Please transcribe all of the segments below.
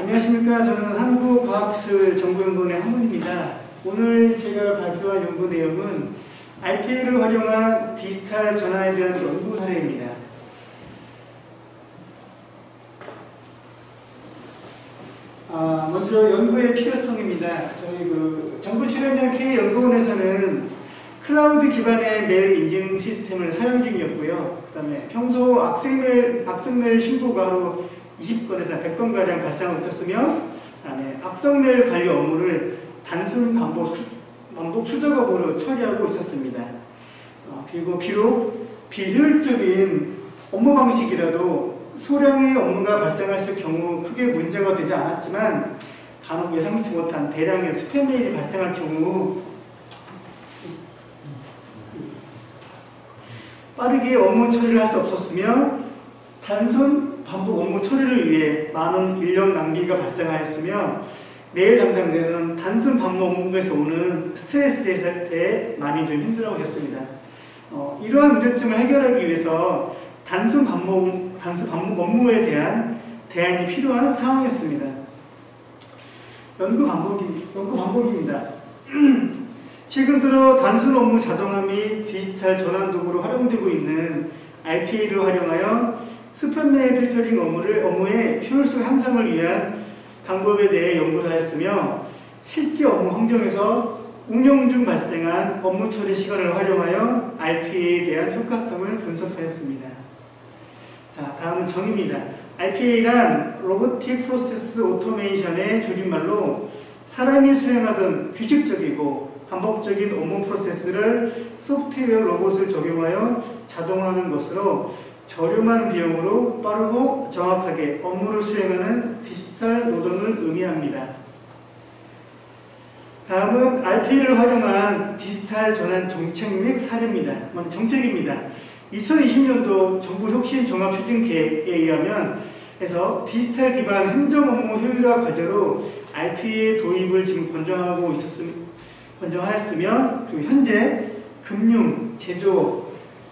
안녕하십니까. 저는 한국과학기술정보연구원의 한문입니다. 오늘 제가 발표할 연구 내용은 RPA를 활용한 디지털 전환에 대한 연구 사례입니다. 먼저 연구의 필요성입니다. 저희 정부 출연형 K연구원에서는 클라우드 기반의 메일 인증 시스템을 사용 중이었고요. 그 다음에 평소 악성메일 신고가 하루 20건에서 100건가량 발생하고 있었으며, 그다음에 악성메일 관리 업무를 단순 반복 수작업으로 처리하고 있었습니다. 그리고 비록 비효율적인 업무 방식이라도 소량의 업무가 발생했을 경우 크게 문제가 되지 않았지만, 간혹 예상치 못한 대량의 스팸 메일이 발생할 경우 빠르게 업무 처리를 할 수 없었으며, 단순 반복 업무 처리를 위해 많은 인력 낭비가 발생하였으며, 메일 담당자는 단순 반복 업무에서 오는 스트레스에 대해 많이 좀 힘들어하셨습니다. 이러한 문제점을 해결하기 위해서 단순 반복 업무에 대한 대안이 필요한 상황이었습니다. 연구 방법입니다. 최근 들어 단순 업무 자동화 및 디지털 전환 도구로 활용되고 있는 RPA를 활용하여 스팸 메일 필터링 업무의 효율성 향상을 위한 방법에 대해 연구를 하였으며, 실제 업무 환경에서 운영 중 발생한 업무 처리 시간을 활용하여 RPA에 대한 효과성을 분석하였습니다. 자, 다음은 정의입니다. RPA란 로보틱 프로세스 오토메이션의 줄임말로 사람이 수행하던 규칙적이고 반복적인 업무 프로세스를 소프트웨어 로봇을 적용하여 자동화하는 것으로 저렴한 비용으로 빠르고 정확하게 업무를 수행하는 디지털 노동을 의미합니다. 다음은 RPA를 활용한 디지털 전환 정책 및 사례입니다. 먼저 정책입니다. 2020년도 정부 혁신 종합 추진 계획에 의하면 디지털 기반 행정 업무 효율화 과제로 RPA 도입을 지금 권장하였으며, 그리고 현재 금융, 제조,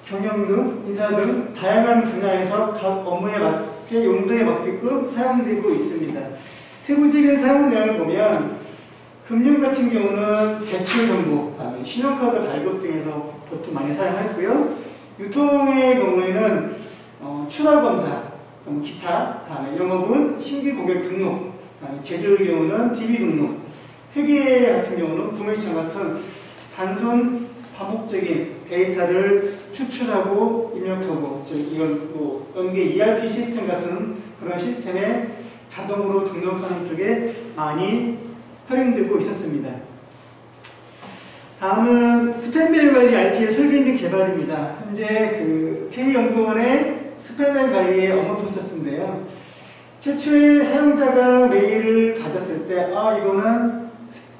경영 등 인사 등 다양한 분야에서 각 업무에 맞게 용도에 맞게끔 사용되고 있습니다. 세부적인 사용 내용을 보면, 금융 같은 경우는 대출 정보, 신용카드 발급 등에서 보통 많이 사용했고요. 유통의 경우에는 출하 검사, 기타, 다음에 영업은 신규 고객 등록, 제조의 경우는 DB 등록, 회계 같은 경우는 구매 시장 같은 단순 반복적인 데이터를 추출하고 입력하고, 즉 이건 연계 ERP 시스템 같은 그런 시스템에 자동으로 등록하는 쪽에 많이 활용되고 있었습니다. 다음은 스팸 메일 관리 RPA 설계 및 개발입니다. 현재 K연구원의 스팸 메일 관리의 업무 프로세스인데요. 최초에 사용자가 메일을 받았을 때 이거는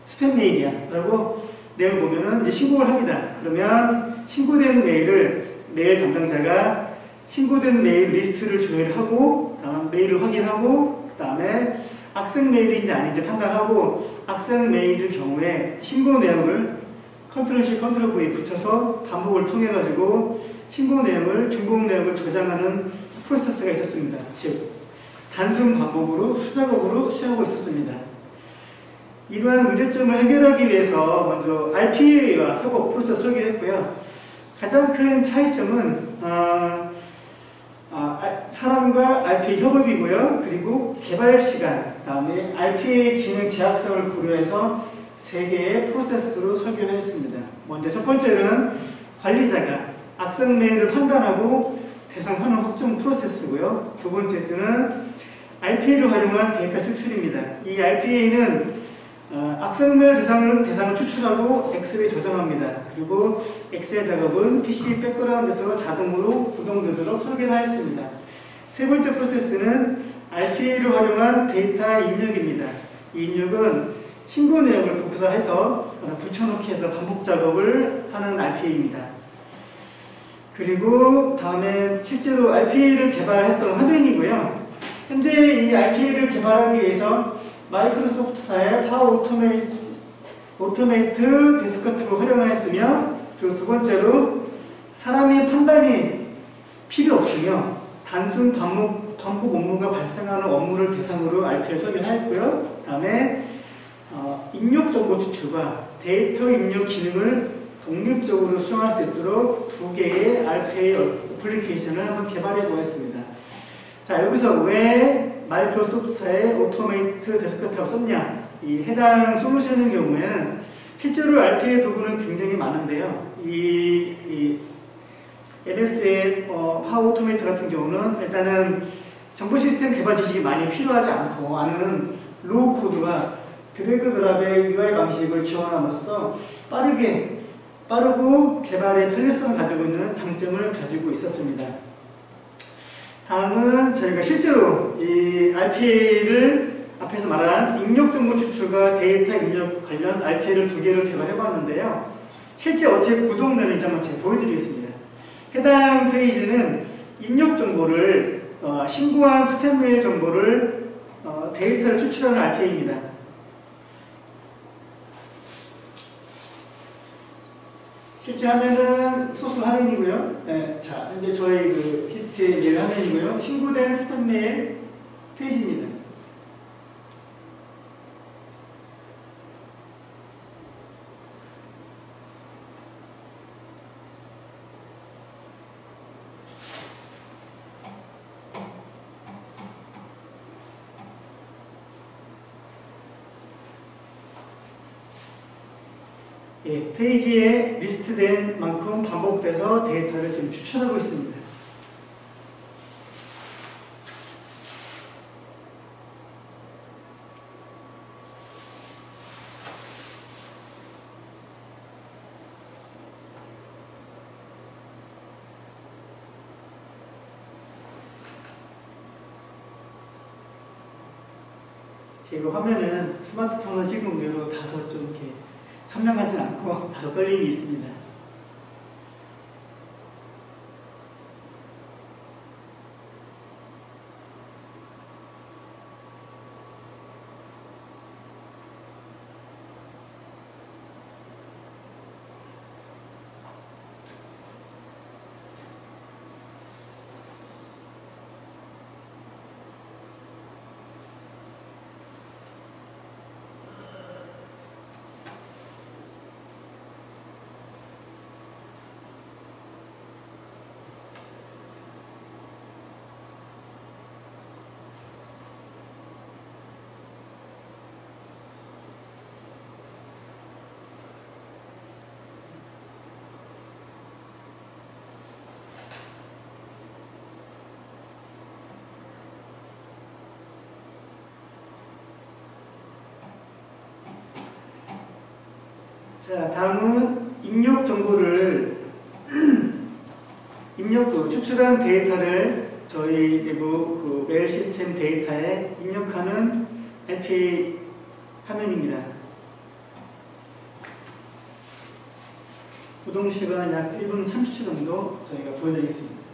스팸 메일이야 라고 내용을 보면은 이제 신고를 합니다. 그러면 신고된 메일을 메일 담당자가 신고된 메일 리스트를 조회하고, 메일을 확인하고, 그 다음에 악성 메일인지 아닌지 판단하고, 악성 메일일 경우에 신고 내용을 컨트롤-C, 컨트롤-V에 붙여서 반복을 통해 가지고 신고 내용을, 중복 내용을 저장하는 프로세스가 있었습니다. 즉 단순 반복으로 수작업으로 수행하고 있었습니다. 이러한 문제점을 해결하기 위해서 먼저 RPA와 협업 프로세스 설계했고요. 가장 큰 차이점은 사람과 RPA 협업이고요. 그리고 개발 시간, 다음에 RPA 기능 제약성을 고려해서 3개의 프로세스로 설계를 했습니다. 먼저 첫 번째는 관리자가 악성 메일을 판단하고 대상 환원 확정 프로세스고요. 두 번째는 RPA를 활용한 데이터 추출입니다. 이 RPA는 악성 메일 대상을 추출하고 엑셀에 저장합니다. 그리고 엑셀 작업은 PC 백그라운드에서 자동으로 구동되도록 설계를 하였습니다. 세 번째 프로세스는 RPA를 활용한 데이터 입력입니다. 이 입력은 신고 내용을 복사해서 붙여넣기 해서 반복 작업을 하는 RPA입니다. 그리고 다음에 실제로 RPA를 개발했던 화면이고요. 현재 이 RPA를 개발하기 위해서 마이크로소프트사의 파워 오토메이트 데스크톱을 활용하였으며, 그리고 두 번째로 사람의 판단이 필요 없으며 단순 반복 반복 업무가 발생하는 업무를 대상으로 RP를 설계하였고요. 그 다음에 입력 정보 추출과 데이터 입력 기능을 독립적으로 수행할 수 있도록 두 개의 RPA 어플리케이션을 한번 개발해 보았습니다. 자, 여기서 왜 마이크로소프트사의 오토메이트 데스크탑을 썼냐? 이 해당 솔루션의 경우에는 실제로 RPA 도구는 굉장히 많은데요. 이 NS의 파워 오토메이트 같은 경우는 일단은 정보 시스템 개발 지식이 많이 필요하지 않고 아는 로우 코드와 드래그 드랍의 UI 방식을 지원함으로써 빠르고 개발의 편리성을 가지고 있는 장점을 가지고 있었습니다. 다음은 저희가 실제로 이 RPA를 앞에서 말한 입력 정보 추출과 데이터 입력 관련 RPA를 두 개를 개발해 봤는데요. 실제 어떻게 구동되는지 한번 제가 보여드리겠습니다. 해당 페이지는 입력 정보를 신고한 스팸 메일 정보를 데이터를 추출하는 RPA입니다. 실제 화면은 소스 화면이고요. 네, 자, 현재 저희 그 히스토리 메일 화면이고요. 신고된 스팸 메일 페이지입니다. 예, 페이지에 리스트된 만큼 반복돼서 데이터를 지금 추출하고 있습니다. 제가 화면은 스마트폰을 찍은 대로 다소 좀 이렇게 선명하진 않고 다소 떨림이 있습니다. 자, 다음은 입력 정보를 추출한 데이터를 저희 내부 그 메일 시스템 데이터에 입력하는 RPA 화면입니다. 구동 시간 약 1분 30초 정도 저희가 보여드리겠습니다.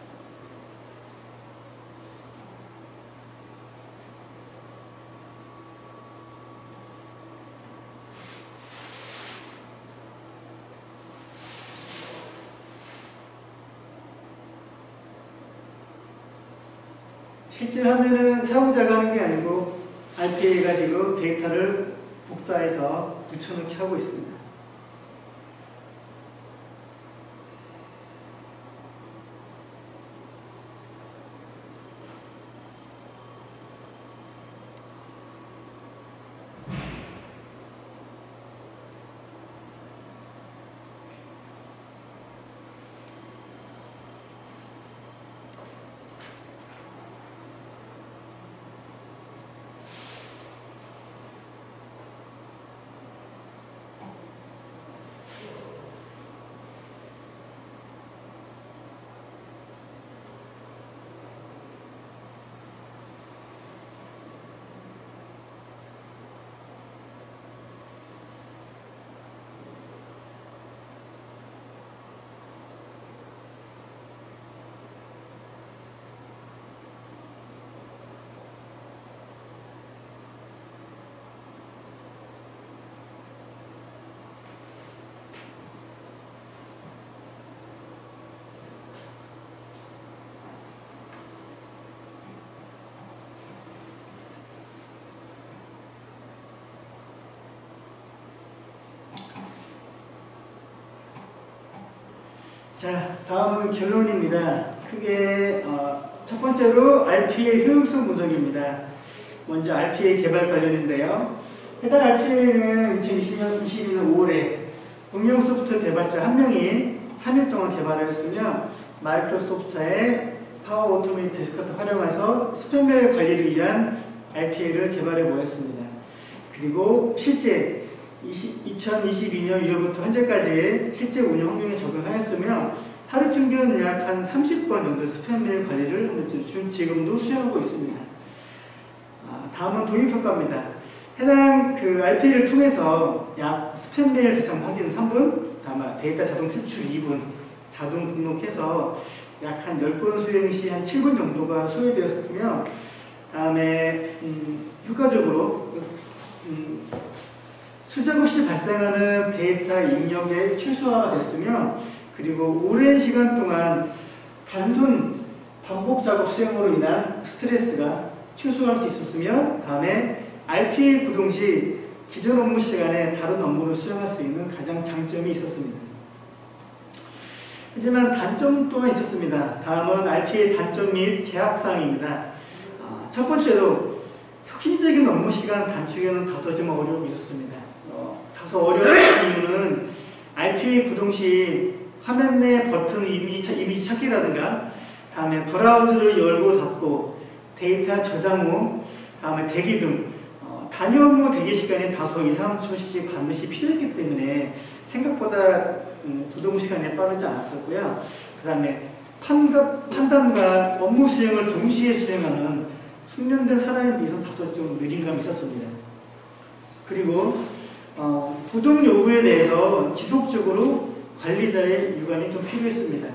실제 화면은 사용자가 하는 게 아니고 RPA가 지금 데이터를 복사해서 붙여넣기 하고 있습니다. 자, 다음은 결론입니다. 크게 첫 번째로 RPA 효용성 분석입니다. 먼저 RPA 개발 관련인데요. 해당 RPA는 2022년 5월에 응용 소프트 개발자 한 명이 3일 동안 개발하였으며 마이크로소프트의 파워 오토메이트 데스크탑 활용해서 스팸메일 관리를 위한 RPA를 개발해 보았습니다. 그리고 실제 2022년 1월부터 현재까지 실제 운영 환경에 적용하였으며 하루 평균 약 한 30건 정도 스팸메일 관리를 지금도 수행하고 있습니다. 다음은 도입효과입니다. 해당 RPA를 통해서 약 스팸메일 대상 확인 3분, 다음 데이터 자동 추출 2분, 자동 등록해서 약 한 10건 수행 시 한 7분 정도가 소요되었으며, 다음에 효과적으로 수작 없이 발생하는 데이터 입력의 최소화가 됐으며, 그리고 오랜 시간 동안 단순 반복 작업 수행으로 인한 스트레스가 최소화할 수 있었으며, 다음에 RPA 구동 시 기존 업무 시간에 다른 업무를 수행할 수 있는 가장 장점이 있었습니다. 하지만 단점 또한 있었습니다. 다음은 RPA 단점 및 제약사항입니다. 첫 번째로 혁신적인 업무 시간 단축에는 다소 좀 어려움이 있었습니다. 다소 어려운 이유는 RPA 구동 시 화면 내 버튼 이미지 찾기라든가, 다음에 브라우저를 열고 닫고 데이터 저장 후, 다음에 대기 등 단위 업무 대기 시간이 다소 2~3초씩 반드시 필요했기 때문에 생각보다 구동 시간이 빠르지 않았었고요. 그 다음에 판단과 업무 수행을 동시에 수행하는 숙련된 사람에 비해서 다소 좀 느린 감이 있었습니다. 그리고 구동 요구에 대해서 지속적으로 관리자의 유관이 좀 필요했습니다.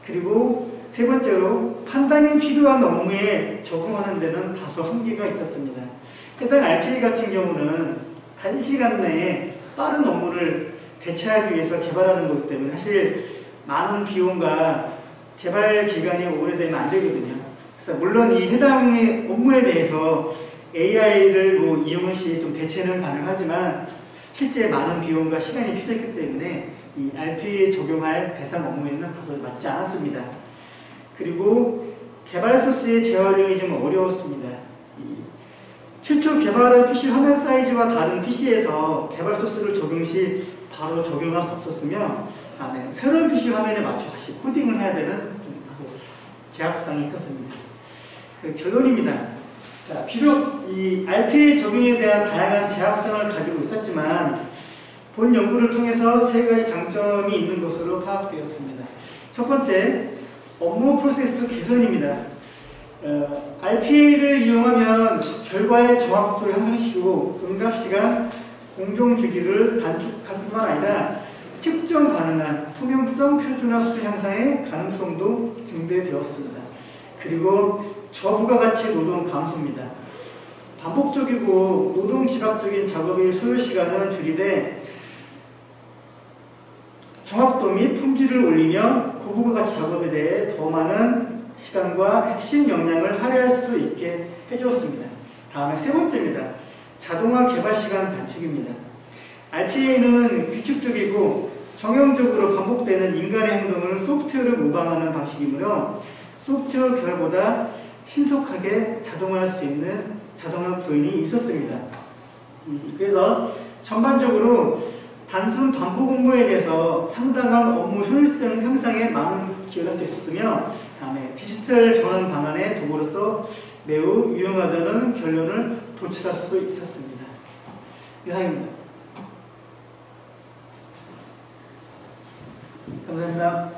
그리고 세 번째로 판단이 필요한 업무에 적응하는 데는 다소 한계가 있었습니다. 해당 RPA 같은 경우는 단시간 내에 빠른 업무를 대체하기 위해서 개발하는 거기 때문에 사실 많은 비용과 개발 기간이 오래되면 안 되거든요. 그래서 물론 이 해당의 업무에 대해서 AI를 이용할 시 좀 대체는 가능하지만 실제 많은 비용과 시간이 필요했기 때문에 이 RPA에 적용할 대상 업무에는 다소 맞지 않았습니다. 그리고 개발 소스의 재활용이 좀 어려웠습니다. 최초 개발한 PC 화면 사이즈와 다른 PC에서 개발 소스를 적용 시 바로 적용할 수 없었으며, 다음에 새로운 PC 화면에 맞춰 다시 코딩을 해야 되는 좀 다소 제약사항이 있었습니다. 결론입니다. 자, 비록 이 RPA 적용에 대한 다양한 제약사항을 가지고 있었지만 본 연구를 통해서 세 가지 장점이 있는 것으로 파악되었습니다. 첫 번째, 업무 프로세스 개선입니다. RPA를 이용하면 결과의 정확도를 향상시키고 응답시간, 공정주기를 단축할 뿐만 아니라 측정 가능한 투명성, 표준화 수준 향상의 가능성도 증대되었습니다. 그리고 저부가가치 노동 감소입니다. 반복적이고 노동지각적인 작업의 소요시간은 줄이되 정확도 및 품질을 올리며 고부가가치 작업에 대해 더 많은 시간과 핵심 역량을 할애할 수 있게 해주었습니다. 다음에 세 번째입니다. 자동화 개발 시간 단축입니다. RPA는 규칙적이고 정형적으로 반복되는 인간의 행동을 소프트웨어를 모방하는 방식이므로 소프트웨어 개발보다 신속하게 자동화할 수 있는 자동화 부인이 있었습니다. 그래서 전반적으로 단순 반복 업무에 대해서 상당한 업무 효율성 향상에 많은 기여할 수 있었으며, 다음에 디지털 전환 방안의 도구로서 매우 유용하다는 결론을 도출할 수 있었습니다. 이상입니다. 감사합니다.